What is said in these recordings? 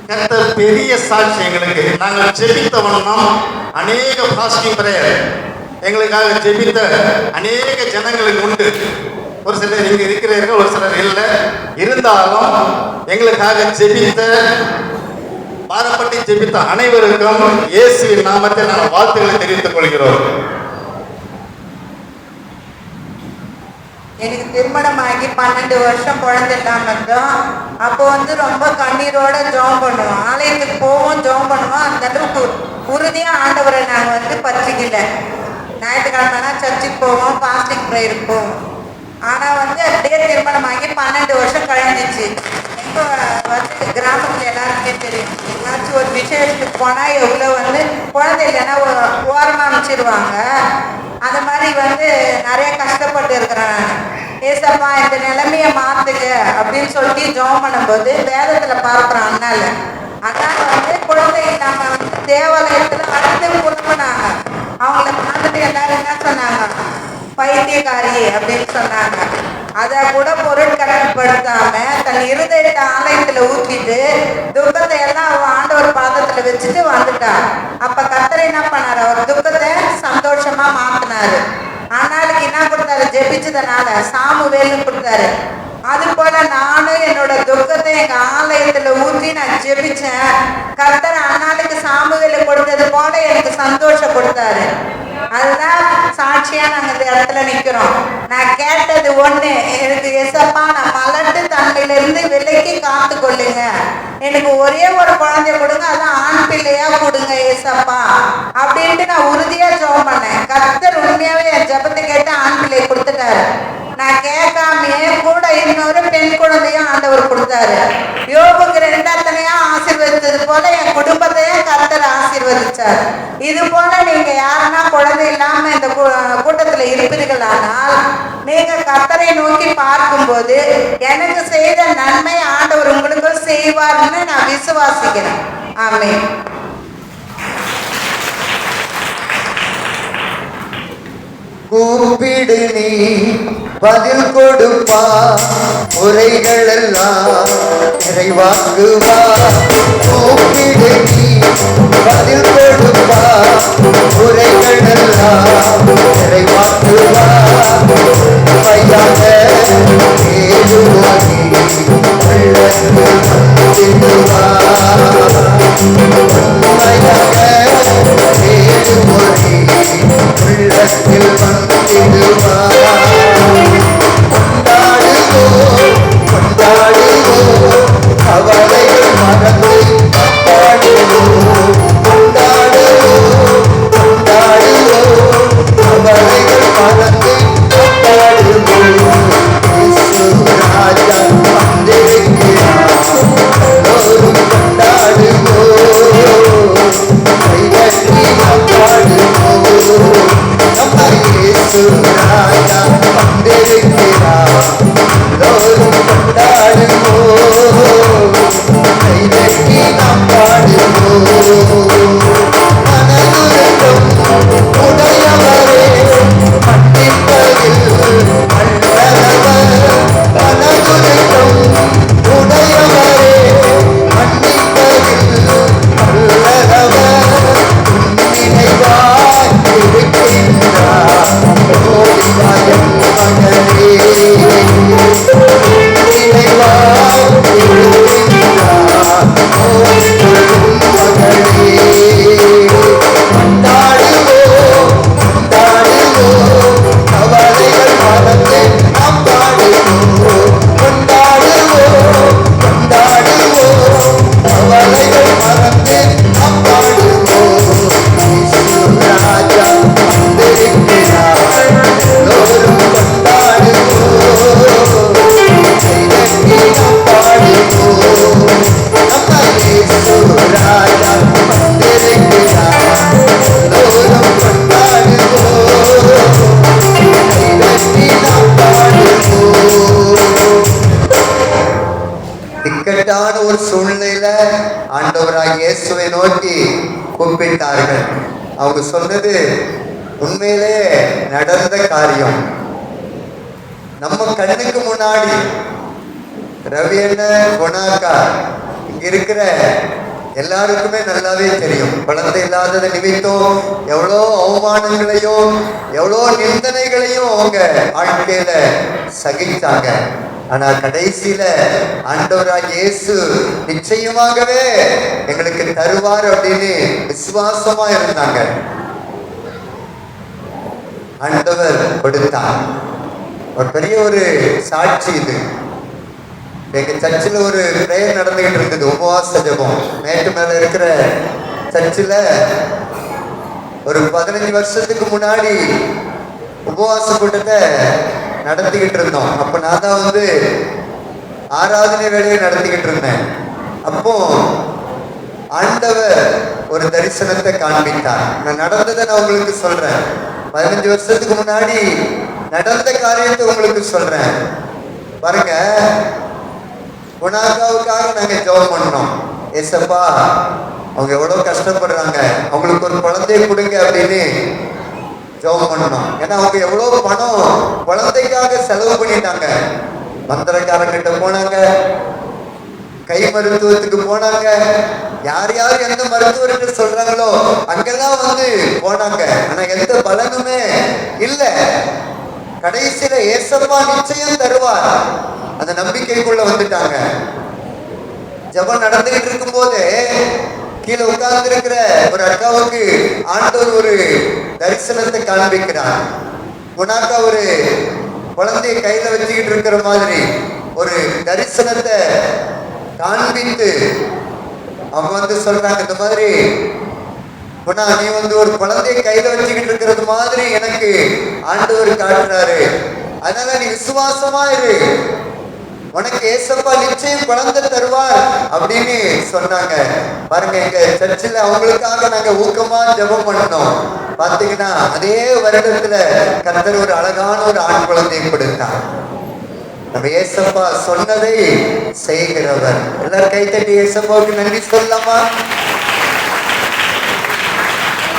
கர்த்தர் பெரிய சாட்சி எங்களுக்கு. நாங்கள் ஜெபித்த வண்ணம் அநேக பாஸ்டிங் பிரேயர் எங்களுக்காக ஜெபித்த அநேக ஜனங்களுக்கு உண்டு. ஒரு சிலர் இங்கே இருக்கிறீர்கள், ஒரு சிலர் இல்லை. இருந்தாலும் எங்களுக்காக ஜெபித்த, பாரப்பட்டி ஜெபித்த அனைவருக்கும் இயேசுவின் நாமத்தை நான் வாழ்த்துக்களை தெரிவித்துக் கொள்கிறோம். எனக்கு திருமணமாகி 12 வருஷம் குழந்தை இல்லாமல் இருந்தோம். அப்போ ரொம்ப கண்ணீரோட ஜெபம் பண்ணுவோம். ஆலயத்துக்கு போவோம், ஜெபம் பண்ணுவோம். அந்த அளவுக்கு உறுதியாக ஆண்டவரை நாங்கள் பற்றிக்கல. ஞாயிற்றுக்கிழமைனா சர்ச்சுக்கு போவோம், பாஸ்டிங் ப்ரேயருக்கு போவோம். ஆனால் அப்படியே திருமணமாகி 12 வருஷம் கழிஞ்சிச்சு. இப்போ கிராமத்தில் எல்லாருக்குமே தெரியும், ஏதாச்சும் ஒரு விசேஷத்துக்கு போனால் எவ்வளோ குழந்தை இல்லைன்னா ஓரமாக அமைச்சிருவாங்க. அந்த மாதிரி நிறைய கஷ்டப்பட்டு இருக்கிறேன் நான். ஏசப்பா இந்த நிலைமையை மாற்றுங்க அப்படின்னு சொல்லிட்டு ஜெபம் பண்ணும்போது வேதத்தில் பார்க்குறோம். அண்ணால குழந்தை இல்லாமல் தேவாலயத்தில் அடுத்து புலம்புனாங்க. அவங்கள பார்த்துட்டு எல்லாரும் என்ன சொன்னாங்க, பைத்தியக்காரி அப்படின்னு சொன்னாங்க. அதை கூட பொருட்கடன்படுத்தாம தன் இருதயத்தை ஆலயத்துல ஊற்றிட்டு துக்கத்தை எல்லாம் அவன் ஆண்டவர் பாதத்துல வச்சுட்டு வந்துட்டான். அப்ப கர்த்தர் என்ன பண்ணாரு, அவர் துக்கத்தை சந்தோஷமா மாத்தினாரு. ஆனாளுக்கு என்ன கொடுத்தாரு, ஜெபிச்சதுனால சாமுவேல்னு கொடுத்தாரு. அது போல நானும் என்னோட துக்கத்தை எங்க ஆலயத்துல ஊற்றி நான் ஜெபிச்சேன். கர்த்தர் அண்ணாளுக்கு சாமுவேலை கொடுத்தது போல எனக்கு சந்தோஷம் கொடுத்தாரு. அதுதான் சாட்சியா நாங்க இந்த இடத்துல நிக்கிறோம். நான் கேட்டது ஒண்ணு, எனக்கு ஏசப்பா நான் மலட்டு தன்மையில இருந்து விலைக்கு காத்து கொள்ளுங்க, எனக்கு ஒரே ஒரு குழந்தைய கொடுங்க, அதான் ஆண் பிள்ளையா கொடுங்க ஏசப்பா அப்படின்ட்டு நான் உறுதியா ஜெபம் பண்ணேன். கர்த்தர் உண்மையாவே என் ஜெபத்தை கேட்டு ஆண் பிள்ளையை கொடுத்துட்டாரு. நான் கேட்காமையே கூட இன்னொரு பெண் குழந்தையும் ஆண்டவர் கொடுத்தாரு. யோபுக்கு 2 ஆசீர்வதித்தது போல என் குடும்பத்தையும் கர்த்தர் ஆசீர்வதிச்சார். இது போல நீங்க யாருன்னா குழந்தை இல்லாம இந்த கூட்டத்துல இருப்பீர்களானால் நீங்க கர்த்தரை நோக்கி பார்க்கும்போது எனக்கு செய்த நன்மை ஆண்டவர் உங்களுக்கு செய்வார்னு நான் விசுவாசிக்கிறேன். ஆமென். கூப்பிடு நீ பதில் கொடுப்பா, உரைகள் எல்லாம் நிறைவாக்குவா. கூப்பிடு நீ பதில் கொடுப்பா, உரைகள் எல்லாம் நிறைவாக்குவா. பையாக ஏதுவாகி உள்ளத்தில் வந்திடுவா. பையாக ஏதுவாகி உள்ளத்தில் வந்திடுவா. கொண்டாடுவோம் கவலைகள் மறந்து கொண்டாடுவோம். கொண்டாடுவோம் கவலைகள் மறந்து கொண்டாடுவோம். ராஜா வந்திருக்கிறார், எல்லோரும் கொண்டாடுவோம். கைகட்டி கொண்டாடுவோம். நம்ம இயேசு ராஜா வந்திருக்கிறார், எல்லோரும் கொண்டாடுவோம். கைகட்டி நாம் பாடுவோம். மனதுருக்கம் உடையவரே மன்னிப்பதில் வல்லவர். மனதுருக்கம் உடையவரே மன்னிப்பதில் வல்லவர். நினைவாய் இருக்கின்றார் ஓடிவாயம் மகனே. நினைவாய் இருக்கின்றார் ஓடிவாயம் மகனே. கொண்டாடுவோம் கவலைகள் மறந்து நாம் பாடுவோம். கொண்டாடுவோம் கவலைகள் மறந்து நாம் பாடுவோம். ராஜா வந்திருக்கிறார், எல்லோரும் கொண்டாடுவோம். கைதட்டி நாம் பாடுவோம். நம்ம இயேசு ராஜா வந்திருக்கிறார், எல்லோரும் கொண்டாடுவோம். கைதட்டி நாம் பாடுவோம். இக்கட்டான ஒரு சூழ்நிலையில ஆண்டவராகிய இயேசுவை நோக்கி கூப்பிட்டார்கள். அவங்க சொன்னது உண்மையிலே நடந்த காரியம். நம்ம கண்ணுக்கு முன்னாடி ரவி என்ன குணாக்கா இங்க இருக்கிற எல்லாருக்குமே நல்லாவே தெரியும். குழந்தை இல்லாதது நிமித்தம் எவ்வளோ அவமானங்களையும் எவ்வளோ நிந்தனைகளையும் அவங்க வாழ்க்கையில சகிச்சாங்க. ஆனா கடைசியில ஆண்டவராகிய இயேசு நிச்சயமாகவே எங்களுக்கு தருவார் அப்படின்னு விசுவாசமா இருந்தாங்க. ஆண்டவர் கொடுத்தார். ஒரு பெரிய ஒரு சாட்சி இது. எங்க சர்ச்சில் ஒரு பிரேயர் நடந்துகிட்டு இருக்குது, உபவாச ஜெபம். மேட்டு மேல இருக்கிற சர்ச்சில் ஒரு 15 வருஷத்துக்கு முன்னாடி உபவாச கூட்டத்தை நடத்திக்கிட்டு இருந்தோம். அப்போ நான் தான் ஆராதனை வேலையை நடத்திக்கிட்டு இருந்தேன். அப்போ ஆண்டவர் ஒரு தரிசனத்தை காண்பித்தார். நான் நடந்ததை நான் உங்களுக்கு சொல்றேன். 15 வருஷத்துக்கு முன்னாடி நடந்த காரியத்தை உங்களுக்கு சொல்றேன். பாருங்க, குணாக்காவுக்காக நாங்க ஜெபம் பண்ணோம். ஏசப்பா, அவங்க எவ்வளவு கஷ்டப்படுறாங்க, அவங்களுக்கு ஒரு குழந்தைய கொடுங்க அப்படின்னு ஜெபம் பண்ணோம். ஏன்னா அவங்க எவ்வளவு பணம் குழந்தைக்காக செலவு பண்ணிட்டாங்க. மந்திரக்காரங்கிட்ட போனாங்க, கை மருத்துவத்துக்கு போனாங்க, யார் யார் எந்த மருத்துவர்கிட்ட சொல்றாங்களோ அங்கெல்லாம் போனாங்க. ஆனா எந்த பலனுமே இல்லை. கடைசியில ஏசப்பா நிச்சயம் தருவார் அந்த நம்பிக்கைக்குள்ள வந்துட்டாங்க. ஜெபம் நடந்துகிட்டு இருக்கும் போது கீழே உட்கார்ந்து இருக்கிற ஒரு அக்காவுக்கு ஆண்டவர் ஒரு தரிசனத்தை காண்பிக்கிறார். குணாக்கா ஒரு குழந்தைய கையில வச்சுக்கிட்டு இருக்கிற மாதிரி ஒரு தரிசனத்தை காண்பித்து அவங்க சொல்றாங்க, இந்த மாதிரி குணா, நீ ஒரு குழந்தைய கையில வச்சுக்கிட்டு இருக்கிறது மாதிரி எனக்கு ஆண்டவர் காட்டுறாரு. அதனால நீ விசுவாசமா இரு, உனக்கு ஏசப்பா நிச்சயம் குழந்தை தருவார் அப்படின்னு சொன்னாங்க. பாருங்க, எங்க சர்ச்சில் அவங்களுக்காக நாங்க ஊக்கமா ஜெபம் பண்ணோம். பாத்தீங்கன்னா அதே வருடத்துல கர்த்தர் ஒரு அழகான ஒரு ஆண் குழந்தையை கொடுத்தார். நம்ம ஏசப்பா சொன்னதை செய்கிறவர். எல்லாரும் கைத்தட்டி ஏசப்பாவுக்கு நன்றி சொல்லலாமா?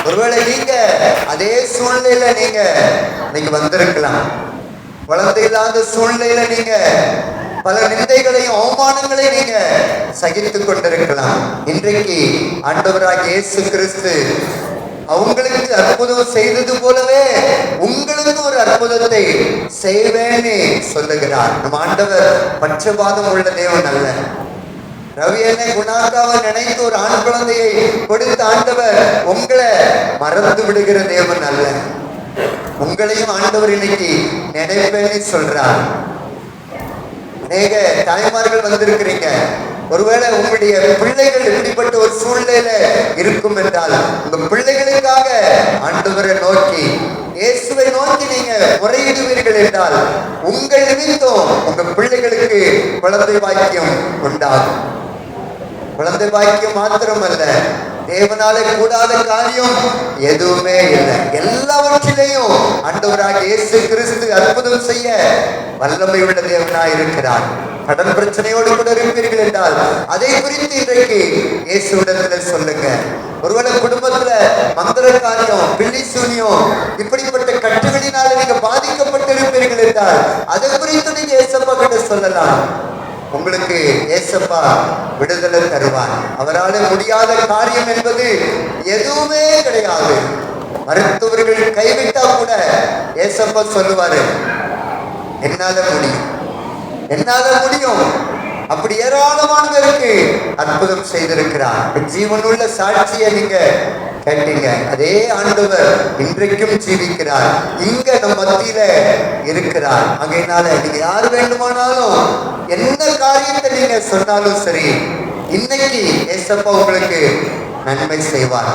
ஒருவேளை நீங்க அதே சூழ்நிலையில நீங்க வந்திருக்கலாம். குழந்தை இல்லாத சூழ்நிலையில நீங்க பல நிந்தைகளையும் அவமானங்களையும் நீங்க சகித்துக் கொண்டிருக்கலாம். இன்றைக்கு ஆண்டவராகிய இயேசு கிறிஸ்து அவங்களுக்கு அற்புதம் செய்தது போலவே உங்களுக்கு ஒரு அற்புதத்தை செய்வேன்னு சொல்லுகிறார். நம்ம ஆண்டவர் பட்சபாதம் உள்ள தேவன் அல்ல. ரவியனை குணாக்காவை நினைத்து ஒரு ஆண் குழந்தையை கொடுத்த ஆண்டவர் உங்களை மறந்து விடுகிற தேவன் அல்ல. உங்களையும் ஆண்டவர் இன்னைக்கு நினைப்பேன்னு சொல்றார். அநேக தாய்மார்கள் வந்திருக்கிறீங்க. ஒருவேளை உங்களுடைய பிள்ளைகள் இப்படிப்பட்ட ஒரு சூழ்நிலையில இருக்கும் என்றால் உங்க பிள்ளைகளுக்காக ஆண்டவரை நோக்கி, இயேசுவை நோக்கி நீங்க முறையிடுவீர்கள் என்றால் உங்கள் நிமித்தம் உங்க பிள்ளைகளுக்கு குழந்தை பாக்கியம் உண்டாகும். குழந்தை பாக்கியம் மாத்திரமல்ல, தேவனாலே கூடாத காரியம் எதுவுமே இல்லை. எல்லாவற்றிலையும் ஆண்டவராகிய இயேசு கிறிஸ்து அற்புதம் செய்ய வல்லமை உள்ள தேவனாய் இருக்கிறார். கடன் பிரச்சனையோடு கூட இருப்பீர்கள் என்றால் அதை குறித்து இன்றைக்கு இயேசுவிடத்துல சொல்லுங்க. ஒருவேளை குடும்பத்துல மந்திர காரியம், பில்லி சூனியம், இப்படிப்பட்ட கட்டுகளினால நீங்க பாதிக்கப்பட்டிருப்பீர்கள் என்றால் அதை குறித்து நீங்க ஏசப்பா கிட்ட சொல்லலாம். உங்களுக்கு ஏசப்பா விடுதலை தருவார். அவரால் முடியாத காரியம் என்பது எதுவுமே கிடையாது. மருத்துவர்கள் கைவிட்டா கூட ஏசப்பா சொல்லுவாரு, என்னால முடியும், என்னால முடியும். அப்படி ஏராளமானவருக்கு அற்புதம் செய்திருக்கிறார். ஜீவனுள்ள சாட்சியை நீங்க கேட்டீங்க. அதே ஆண்டவர் இன்றைக்கும் ஜீவிக்கிறார், இங்க நம் மத்தியில இருக்கிறார். ஆகையினால நீங்க யார் வேண்டுமானாலும் எந்த காரியத்தை நீங்க சொன்னாலும் சரி, இன்னைக்கு ஏசப்பா உங்களுக்கு நன்மை செய்வார்.